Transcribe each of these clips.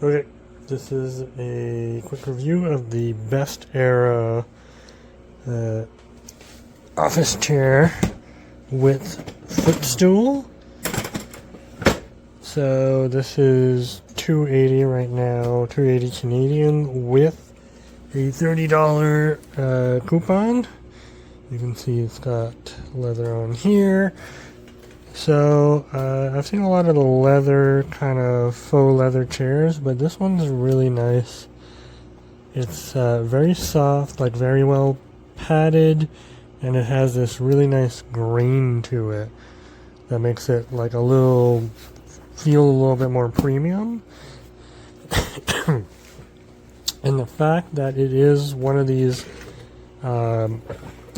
Okay, this is a quick review of the Best Era uh, office chair with footstool. So this is $280 right now, $280 Canadian with a $30 coupon. You can see it's got leather on here. So I've seen a lot of the leather, kind of faux leather chairs, but this one's really nice. It's very soft, like very well padded, and it has this really nice grain to it that makes it like feel a little bit more premium. And the fact that it is one of these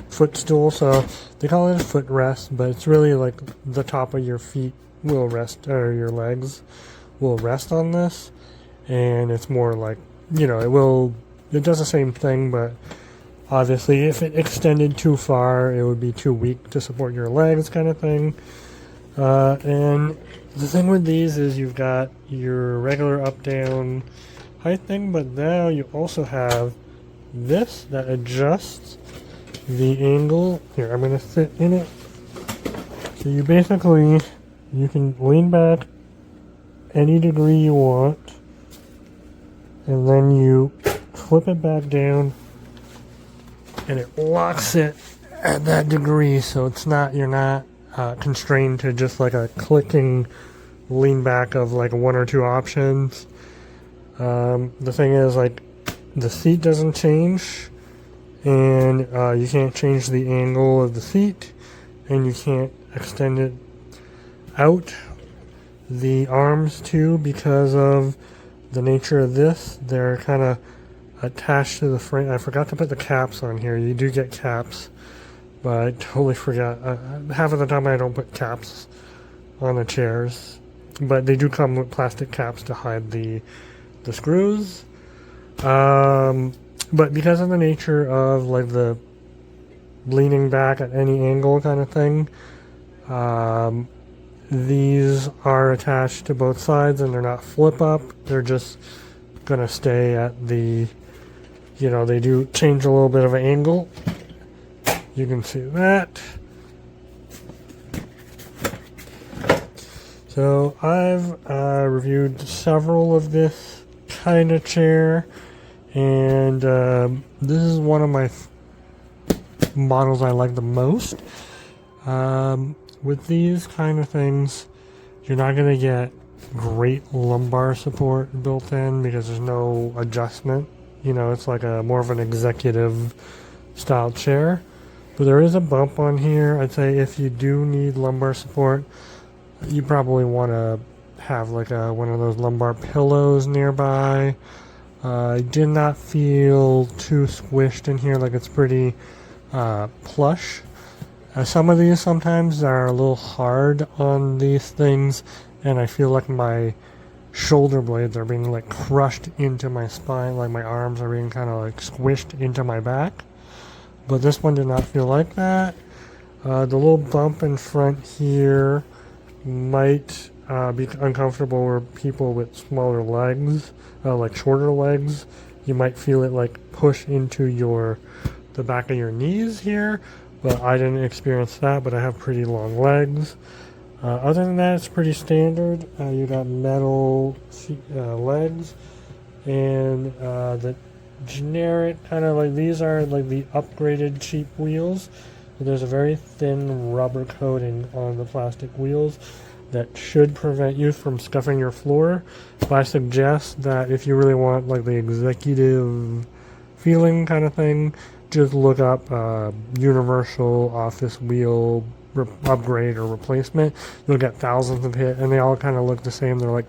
footstool, so they call it a footrest, but it's really like the top of your feet will rest, or your legs will rest on this, and it's more like, it does the same thing, but obviously if it extended too far it would be too weak to support your legs, kind of thing. And the thing with these is you've got your regular up down height thing, but now you also have this that adjusts the angle. Here, I'm going to sit in it. So you can lean back any degree you want, and then you flip it back down, and it locks it at that degree, so you're not constrained to just like a clicking lean back of like one or two options. The thing is, like, the seat doesn't change, and you can't change the angle of the seat, and you can't extend it out the arms too, because of the nature of this. They're kind of attached to the frame. I forgot to put the caps on here. You do get caps, but I totally forgot. Half of the time I don't put caps on the chairs, but they do come with plastic caps to hide the screws. But because of the nature of like the leaning back at any angle kind of thing, these are attached to both sides, and they're not flip up. They're just gonna stay at the, they do change a little bit of an angle. You can see that. So I've reviewed several of this kind of chair, and this is one of my models I like the most. With these kind of things, you're not going to get great lumbar support built in because there's no adjustment. It's like more of an executive style chair. But there is a bump on here. I'd say if you do need lumbar support, you probably want to have like one of those lumbar pillows nearby. I did not feel too squished in here, like it's pretty plush. Some of these sometimes are a little hard on these things, and I feel like my shoulder blades are being like crushed into my spine, like my arms are being kind of like squished into my back. But this one did not feel like that. The little bump in front here might be uncomfortable for people with smaller legs, like shorter legs. You might feel it like push into the back of your knees here, but I didn't experience that, but I have pretty long legs. Other than that, it's pretty standard. You got metal legs, and the generic kind of like, these are like the upgraded cheap wheels. There's a very thin rubber coating on the plastic wheels that should prevent you from scuffing your floor. But I suggest that if you really want like the executive feeling kind of thing, just look up universal office wheel upgrade or replacement. You'll get thousands of hits, and they all kind of look the same. They're like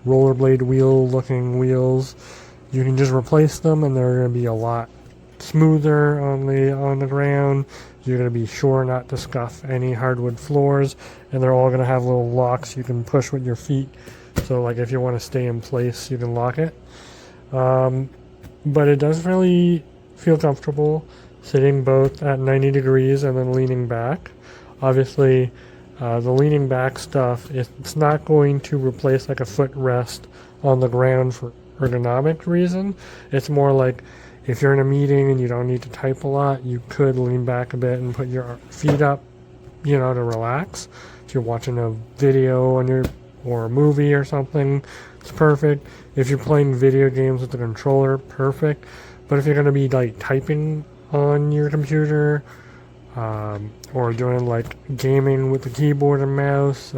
rollerblade wheel looking wheels. You can just replace them, and they're going to be a lot smoother on the ground. You're going to be sure not to scuff any hardwood floors, and they're all going to have little locks you can push with your feet. So like if you want to stay in place, you can lock it. But it does really feel comfortable sitting both at 90 degrees and then leaning back. Obviously, the leaning back stuff, it's not going to replace like a footrest on the ground for ergonomic reason. It's more like if you're in a meeting and you don't need to type a lot, you could lean back a bit and put your feet up, to relax. If you're watching a video or a movie or something, it's perfect. If you're playing video games with the controller, perfect. But if you're going to be like typing on your computer, or doing like gaming with the keyboard and mouse,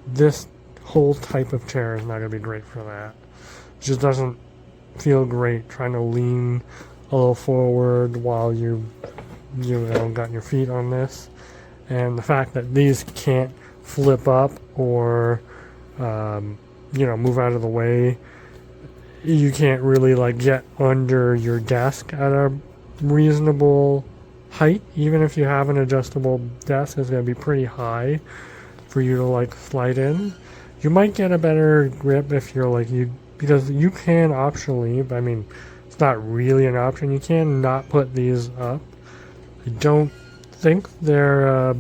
this whole type of chair is not going to be great for that. It just doesn't feel great trying to lean a little forward while you got your feet on this. And the fact that these can't flip up or move out of the way, you can't really like get under your desk at a reasonable height. Even if you have an adjustable desk, it's going to be pretty high for you to like slide in. You might get a better grip if you're like because you can optionally, but I mean it's not really an option, you can not put these up. I don't think they're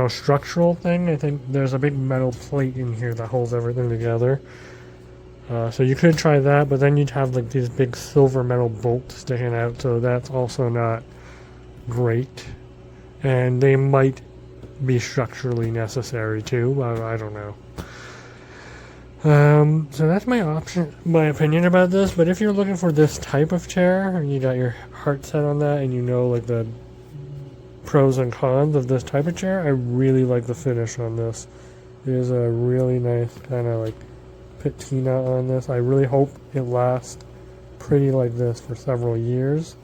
structural thing. I think there's a big metal plate in here that holds everything together. So you could try that, but then you'd have like these big silver metal bolts sticking out, so that's also not great. And they might be structurally necessary too, but I don't know. So that's my opinion about this. But if you're looking for this type of chair and you got your heart set on that, and like the pros and cons of this type of chair, I really like the finish on this. It is a really nice kind of like patina on this. I really hope it lasts pretty like this for several years.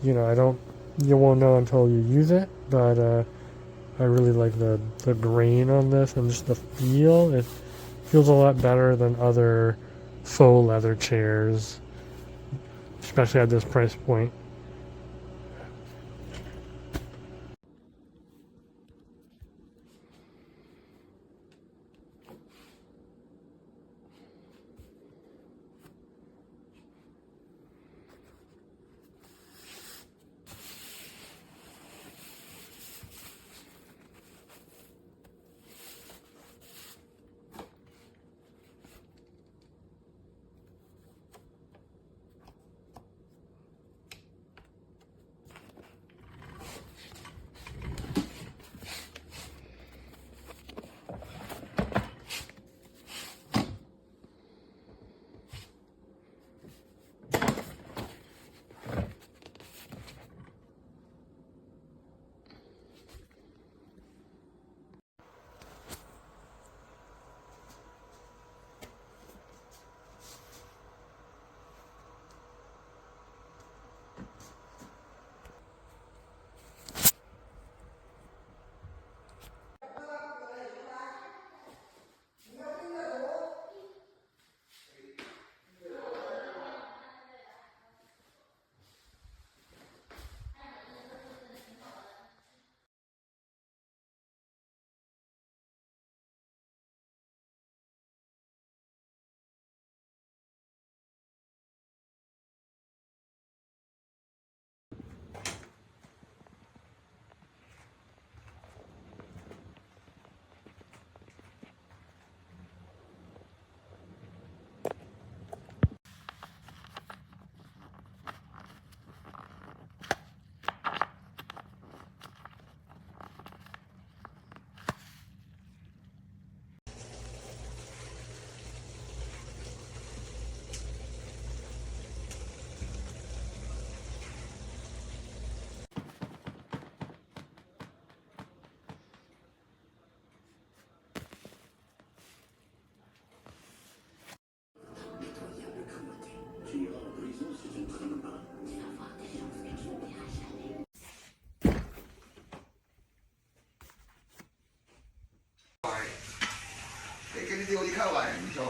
You won't know until you use it, but I really like the grain on this and just the feel. It feels a lot better than other faux leather chairs, especially at this price point.给你丢一看完，你知道。